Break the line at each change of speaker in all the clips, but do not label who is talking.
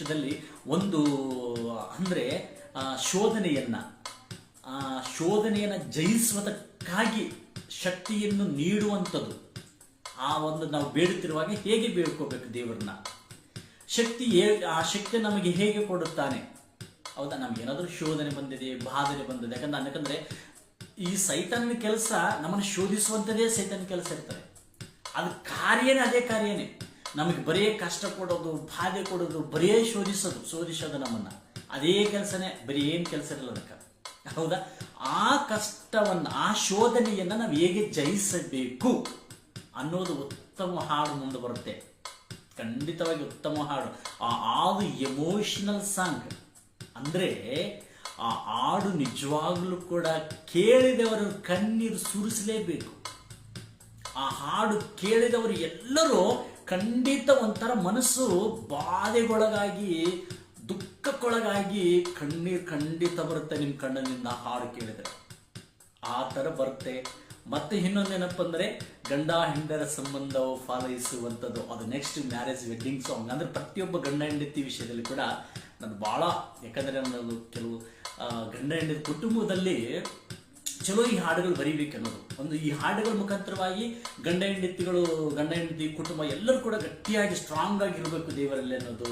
ವರ್ಷದಲ್ಲಿ ಒಂದು ಅಂದರೆ ಶೋಧನೆಯನ್ನು ಜಯಿಸುವುದಕ್ಕಾಗಿ ಶಕ್ತಿಯನ್ನು ನೀಡುವಂಥದ್ದು. ಆ ಒಂದು ನಾವು ಬೇಡುತ್ತಿರುವಾಗ ಹೇಗೆ ಬೇಡ್ಕೋಬೇಕು ದೇವರನ್ನ, ಆ ಶಕ್ತಿ ನಮಗೆ ಹೇಗೆ ಕೊಡುತ್ತಾನೆ? ಹೌದಾ, ನಮಗೇನಾದರೂ ಶೋಧನೆ ಬಂದಿದೆ, ಬಾಧನೆ ಬಂದಿದೆ, ಯಾಕಂದ್ರೆ ಈ ಸೈತಾನನ ಕೆಲಸ ನಮ್ಮನ್ನು ಶೋಧಿಸುವಂಥದ್ದೇ ಸೈತಾನ ಕೆಲಸ ಇರ್ತದೆ. ಅದು ಅದೇ ಕಾರ್ಯನೇ ನಮಗೆ ಬರೀ ಕಷ್ಟ ಕೊಡೋದು, ಬಾಧೆ ಕೊಡೋದು, ಬರೀ ಶೋಧಿಸೋದು ನಮ್ಮನ್ನು. ಅದೇ ಕೆಲಸನೇ, ಬರೀ ಏನು ಕೆಲಸ ಇರಲ್ಲ ಅದಕ್ಕೆ. ಹೌದಾ, ಆ ಕಷ್ಟವನ್ನು, ಆ ಶೋಧನೆಯನ್ನು ನಾವು ಹೇಗೆ ಜಯಿಸಬೇಕು ಅನ್ನೋದು ಉತ್ತಮ ಹಾಡು ಮುಂದೆ ಬರುತ್ತೆ. ಖಂಡಿತವಾಗಿ ಉತ್ತಮ ಹಾಡು. ಆ ಹಾಡು ಎಮೋಷನಲ್ ಸಾಂಗ್. ಅಂದರೆ ಆ ಹಾಡು ನಿಜವಾಗ್ಲೂ ಕೂಡ ಕೇಳಿದವರು ಕಣ್ಣೀರು ಸುರಿಸಲೇಬೇಕು. ಆ ಹಾಡು ಕೇಳಿದವರು ಎಲ್ಲರೂ ಖಂಡಿತ ಒಂಥರ ಮನಸ್ಸು ಬಾಧೆಗೊಳಗಾಗಿ, ದುಃಖಕ್ಕೊಳಗಾಗಿ ಕಣ್ಣೀರು ಖಂಡಿತ ಬರುತ್ತೆ ನಿಮ್ಮ ಕಣ್ಣಿನಿಂದ ಹಾಡು ಕೇಳಿದರೆ. ಆ ಥರ ಬರುತ್ತೆ. ಮತ್ತೆ ಇನ್ನೊಂದೇನಪ್ಪ ಅಂದರೆ ಗಂಡ ಹೆಂಡರ ಸಂಬಂಧವು ಫಾಲೈಸುವಂಥದ್ದು, ಅದು ನೆಕ್ಸ್ಟ್ ಮ್ಯಾರೇಜ್ ವೆಡ್ಡಿಂಗ್ ಸಾಂಗ್. ಅಂದರೆ ಪ್ರತಿಯೊಬ್ಬ ಗಂಡ ಹೆಂಡತಿ ವಿಷಯದಲ್ಲಿ ಕೂಡ ನಾನು ಭಾಳ, ಯಾಕಂದರೆ ನಾನು ಕೆಲವು ಗಂಡ ಹೆಂಡತಿ ಕುಟುಂಬದಲ್ಲಿ ಚಲೋ ಈ ಹಾಡುಗಳು ಬರೀಬೇಕನ್ನೋದು ಒಂದು. ಈ ಹಾಡುಗಳ ಮುಖಾಂತರವಾಗಿ ಗಂಡ ಹೆಂಡತಿ ಕುಟುಂಬ ಎಲ್ಲರೂ ಕೂಡ ಗಟ್ಟಿಯಾಗಿ ಸ್ಟ್ರಾಂಗ್ ಆಗಿರಬೇಕು ದೇವರಲ್ಲಿ ಅನ್ನೋದು.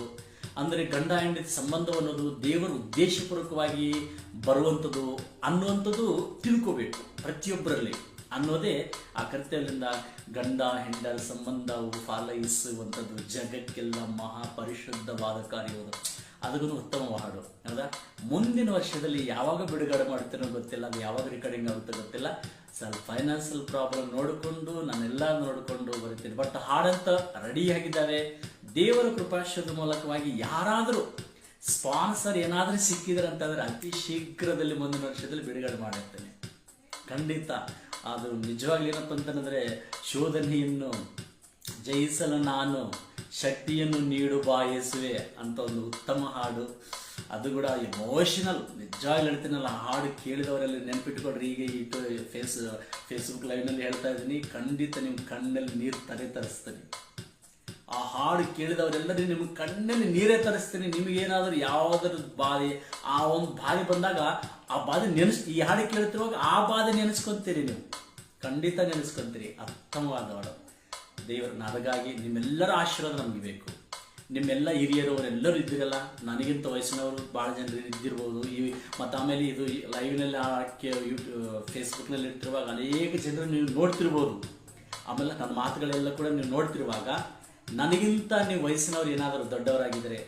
ಅಂದರೆ ಗಂಡ ಹೆಂಡತಿ ಸಂಬಂಧ ಅನ್ನೋದು ದೇವರ ಉದ್ದೇಶಪೂರ್ವಕವಾಗಿ ಬರುವಂಥದ್ದು ಅನ್ನುವಂಥದ್ದು ತಿಳ್ಕೋಬೇಕು ಪ್ರತಿಯೊಬ್ಬರಲ್ಲಿ ಅನ್ನೋದೇ ಆ ಕರ್ತವ್ಯದಿಂದ. ಗಂಡ ಹೆಂಡರ ಸಂಬಂಧವು ಫಾಲೈಸುವಂಥದ್ದು ಜಗಕ್ಕೆಲ್ಲ ಮಹಾಪರಿಶುದ್ಧವಾದ ಕಾರ್ಯವುದು. ಅದಕ್ಕೂ ಉತ್ತಮ ಹಾಡು. ಹೌದಾ, ಮುಂದಿನ ವರ್ಷದಲ್ಲಿ ಯಾವಾಗ ಬಿಡುಗಡೆ ಮಾಡ್ತೀನೋ ಗೊತ್ತಿಲ್ಲ, ಅದು ಯಾವಾಗ ರೆಕಾರ್ಡಿಂಗ್ ಆಗುತ್ತೋ ಗೊತ್ತಿಲ್ಲ. ಸ್ವಲ್ಪ ಫೈನಾನ್ಷಿಯಲ್ ಪ್ರಾಬ್ಲಮ್ ನೋಡಿಕೊಂಡು ನಾನೆಲ್ಲ ನೋಡಿಕೊಂಡು ಬರ್ತೀನಿ. ಬಟ್ ಹಾಡಂತ ರೆಡಿಯಾಗಿದ್ದಾವೆ. ದೇವರ ಕೃಪಾಶಯದ ಮೂಲಕವಾಗಿ ಯಾರಾದರೂ ಸ್ಪಾನ್ಸರ್ ಏನಾದರೂ ಸಿಕ್ಕಿದ್ರೆ ಅಂತಂದರೆ ಅತಿ ಶೀಘ್ರದಲ್ಲಿ ಮುಂದಿನ ವರ್ಷದಲ್ಲಿ ಬಿಡುಗಡೆ ಮಾಡಿರ್ತೇನೆ ಖಂಡಿತ. ಅದು ನಿಜವಾಗ್ಲೂ ಏನಪ್ಪ ಅಂತಂದರೆ, ಶೋಧನೆಯನ್ನು ಜಯಿಸಲು ನಾನು ಶಕ್ತಿಯನ್ನು ನೀಡು ಬಾಯಸುವೆ ಅಂತ ಒಂದು ಉತ್ತಮ ಹಾಡು. ಅದು ಕೂಡ ಎಮೋಷನಲ್. ನಿಜವಾಗಿ ಹೇಳ್ತೀನಲ್ಲ, ಹಾಡು ಕೇಳಿದವರೆಲ್ಲ ನೆನಪಿಟ್ಕೊಡ್ರಿ. ಈಗ ಈ ಫೇಸ್ಬುಕ್ ಲೈವ್ನಲ್ಲಿ ಹೇಳ್ತಾ ಇದ್ದೀನಿ, ಖಂಡಿತ ನಿಮ್ಮ ಕಣ್ಣಲ್ಲಿ ನೀರು ತರಿಸ್ತೀನಿ. ಆ ಹಾಡು ಕೇಳಿದವರೆಲ್ಲರೂ ನಿಮ್ಗೆ ಕಣ್ಣಲ್ಲಿ ನೀರೇ ತರಿಸ್ತೀನಿ. ನಿಮಗೇನಾದರೂ ಯಾವುದಾದ್ರು ಬಾಧೆ, ಆ ಒಂದು ಬಾಧೆ ಬಂದಾಗ ಆ ಬಾಧೆ ಈ ಹಾಡು ಕೇಳ್ತಿರುವಾಗ ಆ ಬಾಧೆ ನೆನೆಸ್ಕೊಂತೀರಿ ನೀವು, ಖಂಡಿತ ನೆನೆಸ್ಕೊಂತೀರಿ. ಉತ್ತಮವಾದ ಹಾಡು ದೇವರನ್ನ. ಅದಕ್ಕಾಗಿ ನಿಮ್ಮೆಲ್ಲರ ಆಶೀರ್ವಾದ ನಮಗೆ ಬೇಕು. ನಿಮ್ಮೆಲ್ಲ ಹಿರಿಯರವರೆಲ್ಲರೂ ಇದ್ದೀರಲ್ಲ, ನನಗಿಂತ ವಯಸ್ಸಿನವರು ಭಾಳ ಜನರು ಇದ್ದಿರ್ಬೋದು. ಮತ್ತು ಆಮೇಲೆ ಇದು ಲೈವ್ನಲ್ಲಿ ಫೇಸ್ಬುಕ್ನಲ್ಲಿ ಇರ್ತಿರುವಾಗ ಅನೇಕ ಜನರು ನೀವು ನೋಡ್ತಿರ್ಬೋದು. ಆಮೇಲೆ ನನ್ನ ಮಾತುಗಳೆಲ್ಲ ಕೂಡ ನೀವು ನೋಡ್ತಿರುವಾಗ, ನನಗಿಂತ ನೀವು ವಯಸ್ಸಿನವ್ರು ಏನಾದರೂ ದೊಡ್ಡವರಾಗಿದ್ದರೆ